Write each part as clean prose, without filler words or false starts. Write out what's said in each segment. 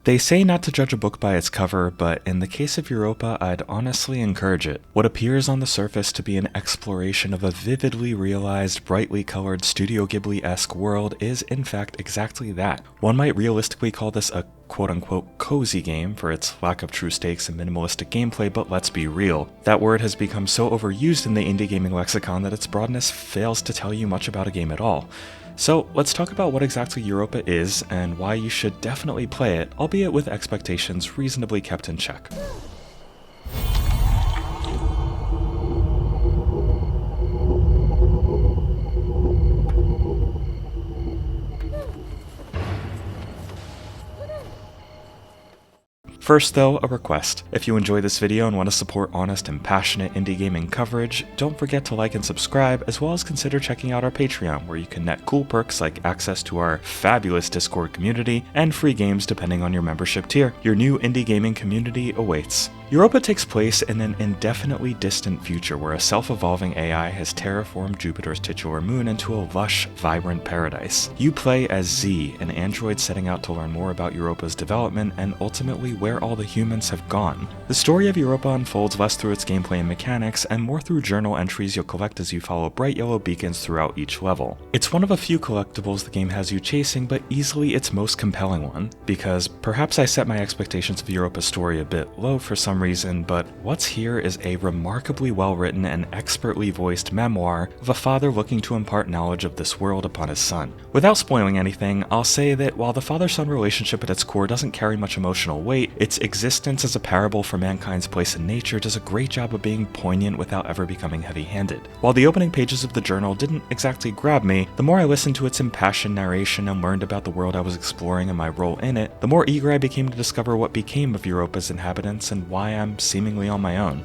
They say not to judge a book by its cover, but in the case of Europa, I'd honestly encourage it. What appears on the surface to be an exploration of a vividly realized, brightly colored Studio Ghibli-esque world is in fact exactly that. One might realistically call this a quote-unquote cozy game for its lack of true stakes and minimalistic gameplay, but let's be real. That word has become so overused in the indie gaming lexicon that its broadness fails to tell you much about a game at all. So let's talk about what exactly Europa is and why you should definitely play it, albeit with expectations reasonably kept in check. First though, a request. If you enjoy this video and want to support honest and passionate indie gaming coverage, don't forget to like and subscribe, as well as consider checking out our Patreon, where you can net cool perks like access to our fabulous Discord community and free games depending on your membership tier. Your new indie gaming community awaits. Europa takes place in an indefinitely distant future where a self-evolving AI has terraformed Jupiter's titular moon into a lush, vibrant paradise. You play as Z, an android setting out to learn more about Europa's development and ultimately where all the humans have gone. The story of Europa unfolds less through its gameplay and mechanics and more through journal entries you'll collect as you follow bright yellow beacons throughout each level. It's one of a few collectibles the game has you chasing, but easily its most compelling one, because perhaps I set my expectations of Europa's story a bit low for some reason, but what's here is a remarkably well-written and expertly voiced memoir of a father looking to impart knowledge of this world upon his son. Without spoiling anything, I'll say that while the father-son relationship at its core doesn't carry much emotional weight, its existence as a parable for mankind's place in nature does a great job of being poignant without ever becoming heavy-handed. While the opening pages of the journal didn't exactly grab me, the more I listened to its impassioned narration and learned about the world I was exploring and my role in it, the more eager I became to discover what became of Europa's inhabitants and why I'm seemingly on my own.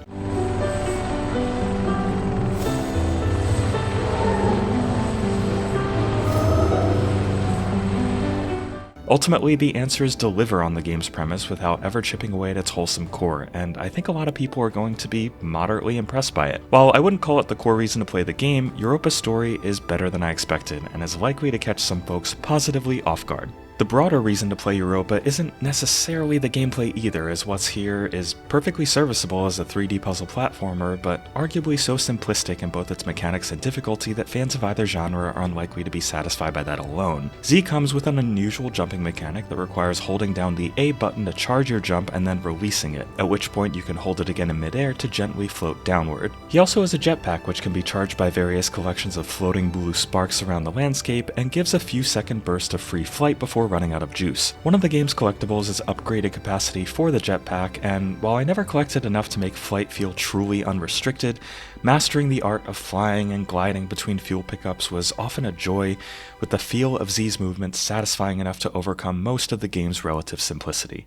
Ultimately, the answers deliver on the game's premise without ever chipping away at its wholesome core, and I think a lot of people are going to be moderately impressed by it. While I wouldn't call it the core reason to play the game, Europa's story is better than I expected, and is likely to catch some folks positively off guard. The broader reason to play Europa isn't necessarily the gameplay either, as what's here is perfectly serviceable as a 3D puzzle platformer, but arguably so simplistic in both its mechanics and difficulty that fans of either genre are unlikely to be satisfied by that alone. Z comes with an unusual jumping mechanic that requires holding down the A button to charge your jump and then releasing it, at which point you can hold it again in midair to gently float downward. He also has a jetpack which can be charged by various collections of floating blue sparks around the landscape and gives a few second burst of free flight before running out of juice. One of the game's collectibles is upgraded capacity for the jetpack, and while I never collected enough to make flight feel truly unrestricted, mastering the art of flying and gliding between fuel pickups was often a joy, with the feel of Z's movements satisfying enough to overcome most of the game's relative simplicity.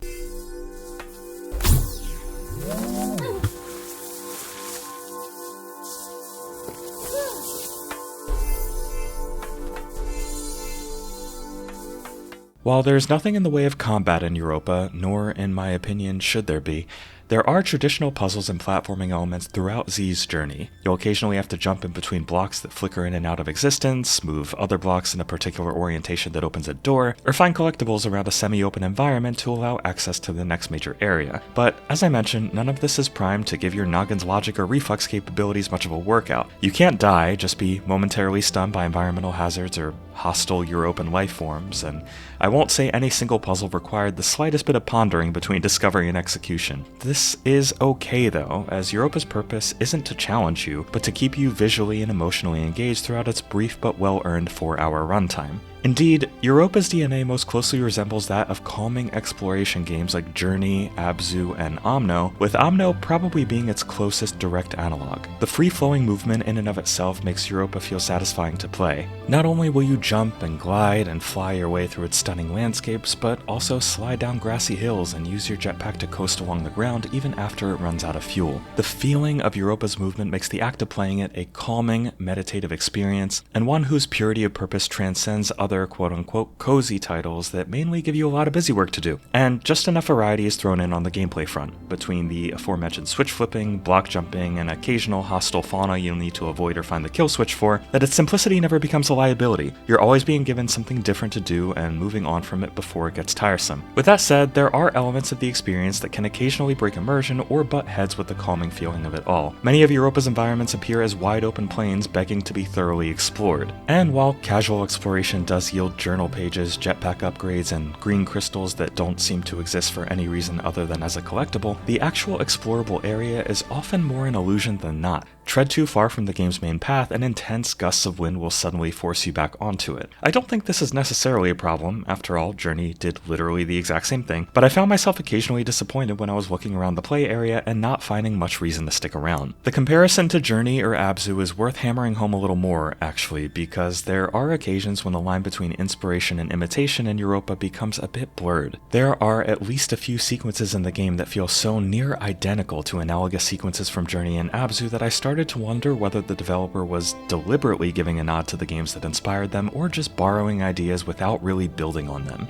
While there's nothing in the way of combat in Europa, nor in my opinion should there be, there are traditional puzzles and platforming elements throughout Z's journey. You'll occasionally have to jump in between blocks that flicker in and out of existence, move other blocks in a particular orientation that opens a door, or find collectibles around a semi-open environment to allow access to the next major area. But as I mentioned, none of this is primed to give your noggin's logic or reflex capabilities much of a workout. You can't die, just be momentarily stunned by environmental hazards or hostile Europan life forms, and I won't say any single puzzle required the slightest bit of pondering between discovery and execution. This is okay though, as Europa's purpose isn't to challenge you, but to keep you visually and emotionally engaged throughout its brief but well-earned 4-hour runtime. Indeed, Europa's DNA most closely resembles that of calming exploration games like Journey, Abzu, and Omno, with Omno probably being its closest direct analog. The free-flowing movement in and of itself makes Europa feel satisfying to play. Not only will you jump and glide and fly your way through its stunning landscapes, but also slide down grassy hills and use your jetpack to coast along the ground even after it runs out of fuel. The feeling of Europa's movement makes the act of playing it a calming, meditative experience, and one whose purity of purpose transcends other other quote-unquote cozy titles that mainly give you a lot of busy work to do. And just enough variety is thrown in on the gameplay front, between the aforementioned switch flipping, block jumping, and occasional hostile fauna you'll need to avoid or find the kill switch for, that its simplicity never becomes a liability. You're always being given something different to do and moving on from it before it gets tiresome. With that said, there are elements of the experience that can occasionally break immersion or butt heads with the calming feeling of it all. Many of Europa's environments appear as wide open plains begging to be thoroughly explored. And while casual exploration does yield journal pages, jetpack upgrades, and green crystals that don't seem to exist for any reason other than as a collectible, the actual explorable area is often more an illusion than not. Tread too far from the game's main path and intense gusts of wind will suddenly force you back onto it. I don't think this is necessarily a problem, after all, Journey did literally the exact same thing, but I found myself occasionally disappointed when I was looking around the play area and not finding much reason to stick around. The comparison to Journey or Abzu is worth hammering home a little more, actually, because there are occasions when the line between inspiration and imitation in Europa becomes a bit blurred. There are at least a few sequences in the game that feel so near identical to analogous sequences from Journey and Abzu that I started to wonder whether the developer was deliberately giving a nod to the games that inspired them or just borrowing ideas without really building on them.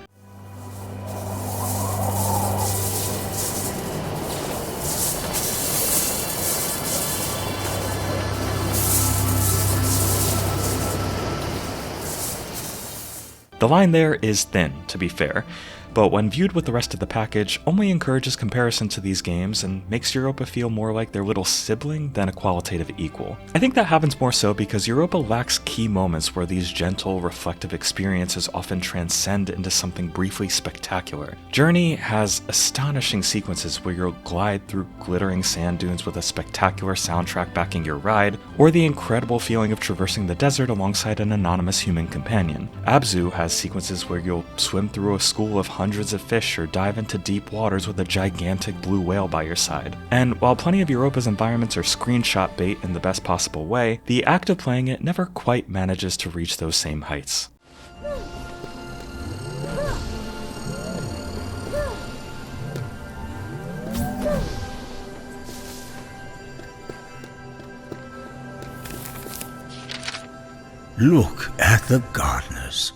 The line there is thin, to be fair, but when viewed with the rest of the package, only encourages comparison to these games and makes Europa feel more like their little sibling than a qualitative equal. I think that happens more so because Europa lacks key moments where these gentle, reflective experiences often transcend into something briefly spectacular. Journey has astonishing sequences where you'll glide through glittering sand dunes with a spectacular soundtrack backing your ride, or the incredible feeling of traversing the desert alongside an anonymous human companion. Abzu has sequences where you'll swim through a school of hundreds of fish or dive into deep waters with a gigantic blue whale by your side. And while plenty of Europa's environments are screenshot bait in the best possible way, the act of playing it never quite manages to reach those same heights. Look at the gardeners.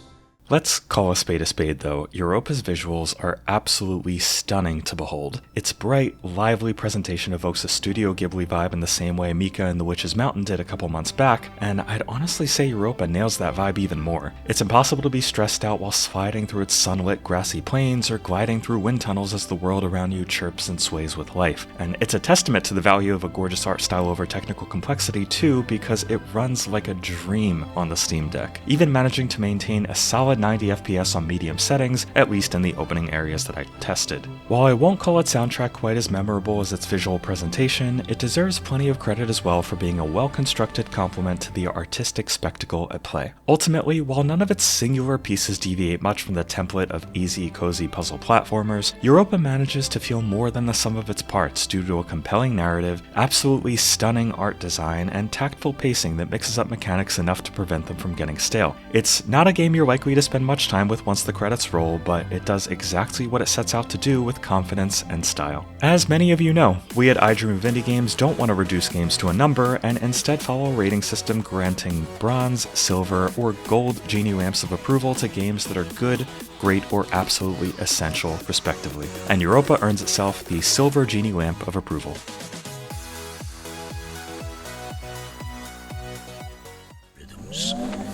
Let's call a spade though. Europa's visuals are absolutely stunning to behold. Its bright, lively presentation evokes a Studio Ghibli vibe in the same way Mika and the Witch's Mountain did a couple months back, and I'd honestly say Europa nails that vibe even more. It's impossible to be stressed out while sliding through its sunlit grassy plains or gliding through wind tunnels as the world around you chirps and sways with life. And it's a testament to the value of a gorgeous art style over technical complexity too, because it runs like a dream on the Steam Deck, even managing to maintain a solid 90 FPS on medium settings, at least in the opening areas that I tested. While I won't call its soundtrack quite as memorable as its visual presentation, it deserves plenty of credit as well for being a well-constructed complement to the artistic spectacle at play. Ultimately, while none of its singular pieces deviate much from the template of easy, cozy puzzle platformers, Europa manages to feel more than the sum of its parts due to a compelling narrative, absolutely stunning art design, and tactful pacing that mixes up mechanics enough to prevent them from getting stale. It's not a game you're likely to spend much time with once the credits roll, but it does exactly what it sets out to do with confidence and style. As many of you know, we at I Dream of Indie Games don't want to reduce games to a number and instead follow a rating system granting bronze, silver, or gold genie lamps of approval to games that are good, great, or absolutely essential, respectively. And Europa earns itself the silver genie lamp of approval.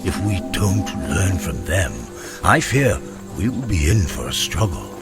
If we don't learn from them, I fear we will be in for a struggle.